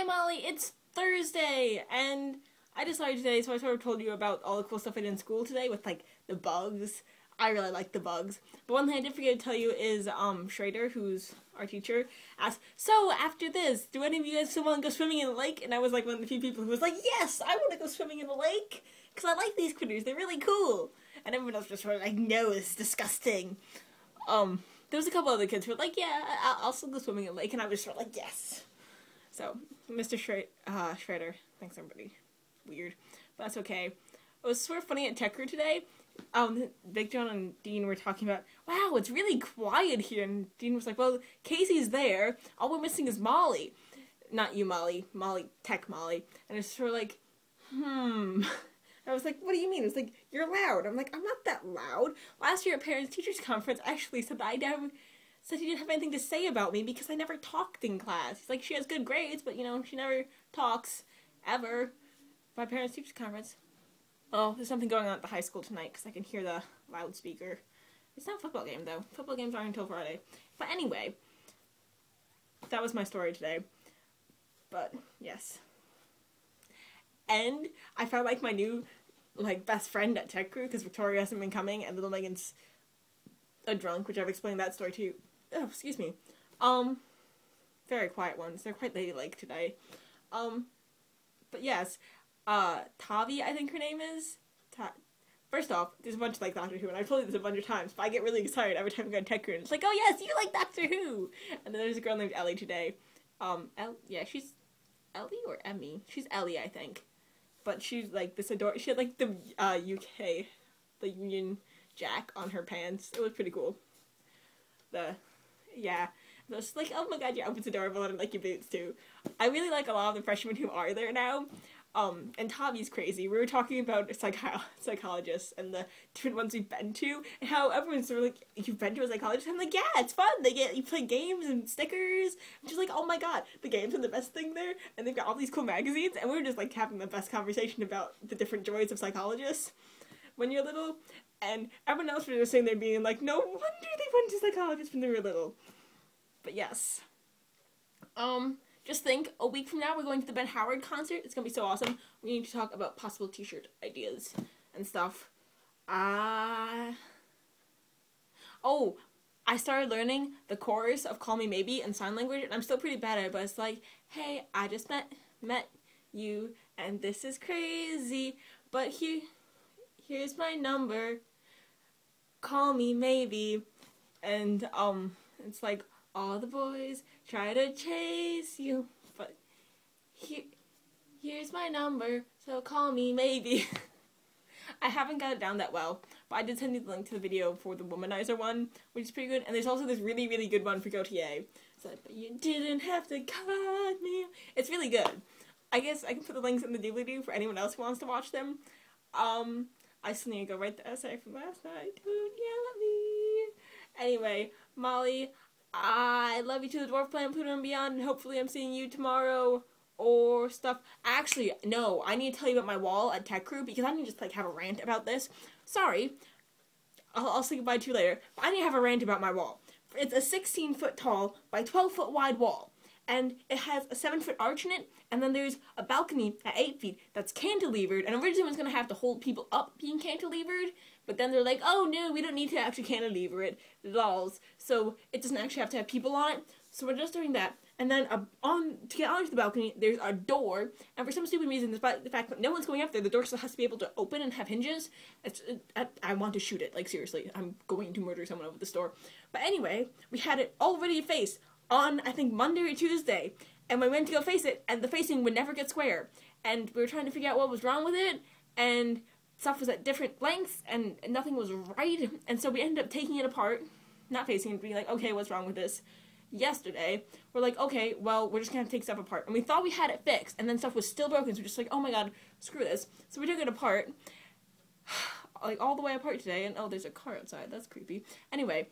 Hi Molly, it's Thursday, and I decided today, so I sort of told you about all the cool stuff I did in school today with, like, the bugs. I really like the bugs. But one thing I did forget to tell you is, Schrader, who's our teacher, asked, so, after this, do any of you guys still want to go swimming in the lake? And I was, like, one of the few people who was like, yes, I want to go swimming in the lake, because I like these critters, they're really cool. And everyone else was sort of like, no, it's disgusting. There was a couple other kids who were like, yeah, I'll still go swimming in the lake, and I was sort of like, yes. So, Mr. Schrader, thanks everybody. Weird, but that's okay. It was sort of funny at Tech Crew today. Big John and Dean were talking about, wow, it's really quiet here, and Dean was like, well, Casey's there, all we're missing is Molly. Not you, Molly, Tech Molly. And it's sort of like, I was like, what do you mean? It's like, you're loud. I'm like, I'm not that loud. Last year at Parents Teachers Conference, Ashley said that he didn't have anything to say about me because I never talked in class. He's like, she has good grades, but, you know, she never talks, ever, by Parents Teachers Conference. Oh, there's something going on at the high school tonight because I can hear the loudspeaker. It's not a football game, though. Football games aren't until Friday. But anyway, that was my story today. But, yes. And I found, like, my new, like, best friend at Tech Crew because Victoria hasn't been coming and little Megan's a drunk, which I've explained that story to you. Oh, excuse me. Very quiet ones. They're quite ladylike today. But yes, Tavi, I think her name is. First off, there's a bunch of, like, Doctor Who, and I've told you this a bunch of times, but I get really excited every time I go to Tech Crew, and it's like, oh yes, you like Doctor Who! And then there's a girl named Ellie today. Yeah, she's Ellie or Emmy? She's Ellie, I think. But she's, like, this she had, like, the, UK, the Union Jack on her pants. It was pretty cool. Yeah. I was like, oh my god, your outfit's adorable, and I like your boots, too. I really like a lot of the freshmen who are there now. And Tavi's crazy. We were talking about psychologists and the different ones we've been to, and how everyone's sort of like, you've been to a psychologist? I'm like, yeah, it's fun. You play games and stickers. And she's like, oh my god, the games are the best thing there, and they've got all these cool magazines, and we were just, like, having the best conversation about the different joys of psychologists when you're little, and everyone else was just sitting there being like, no wonder they went to psychologists when they were little. But yes. Just think, a week from now we're going to the Ben Howard concert. It's gonna be so awesome. We need to talk about possible t-shirt ideas and stuff. Oh, I started learning the chorus of Call Me Maybe in sign language, and I'm still pretty bad at it, but it's like, hey, I just met you, and this is crazy, but here's my number, call me maybe, and, it's like, all the boys try to chase you, but here's my number, so call me maybe. I haven't got it down that well, but I did send you the link to the video for the Womanizer one, which is pretty good, and there's also this really, really good one for Gautier. It's like, but you didn't have to cut me. It's really good. I guess I can put the links in the doobly-doo for anyone else who wants to watch them. I still need to go write the essay from last night. Don't yell at me. Anyway, Molly, I love you to the Dwarf Planet, Pluto, and beyond, and hopefully I'm seeing you tomorrow, or stuff. Actually, no, I need to tell you about my wall at Tech Crew, because I need to just, like, have a rant about this. Sorry, I'll say goodbye to you later, but I need to have a rant about my wall. It's a 16-foot tall by 12-foot wide wall, and it has a 7-foot arch in it, and then there's a balcony at 8 feet that's cantilevered, and originally it was going to have to hold people up being cantilevered, but then they're like, oh no, we don't need to actually cantilever it, lols, so it doesn't actually have to have people on it, so we're just doing that. And then to get onto the balcony, there's a door, and for some stupid reason, despite the fact that no one's going up there, the door still has to be able to open and have hinges. I want to shoot it, like, seriously, I'm going to murder someone over this door. But anyway, we had it all ready to face on, I think, Monday or Tuesday, and we went to go face it, and the facing would never get square, and we were trying to figure out what was wrong with it, and stuff was at different lengths, and nothing was right, and so we ended up taking it apart, not facing it, being like, okay, what's wrong with this? Yesterday, we're like, okay, well, we're just gonna have to take stuff apart, and we thought we had it fixed, and then stuff was still broken, so we're just like, oh my god, screw this, so we took it apart, like, all the way apart today, and oh, there's a car outside, that's creepy. Anyway,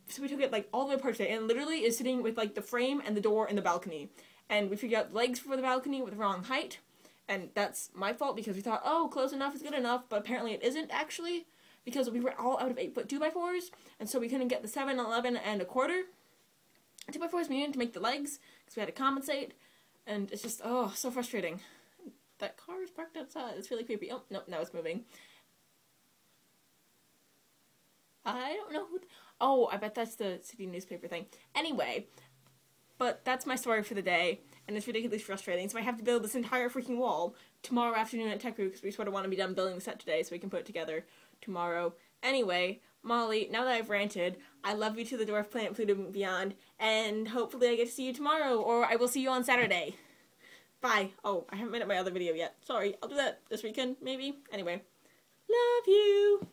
so we took it, like, all the way apart today, and literally is sitting with, like, the frame and the door and the balcony, and we figured out the legs for the balcony with the wrong height, and that's my fault, because we thought, oh, close enough is good enough, but apparently it isn't, actually, because we were all out of 8-foot 2x4s, and so we couldn't get the 7, 11, and a quarter 2x4s we needed to make the legs, because we had to compensate, And it's just, oh, so frustrating. That car is parked outside. It's really creepy. Oh, no, now it's moving. I don't know who... Oh, I bet that's the city newspaper thing. Anyway, but that's my story for the day, and it's ridiculously frustrating. So I have to build this entire freaking wall tomorrow afternoon at Tech Group, because we sort of want to be done building the set today so we can put it together tomorrow. Anyway, Molly, now that I've ranted, I love you to the Dwarf Planet Pluto and beyond, and hopefully I get to see you tomorrow, or I will see you on Saturday. Bye. Oh, I haven't made up my other video yet. Sorry, I'll do that this weekend, maybe? Anyway, love you!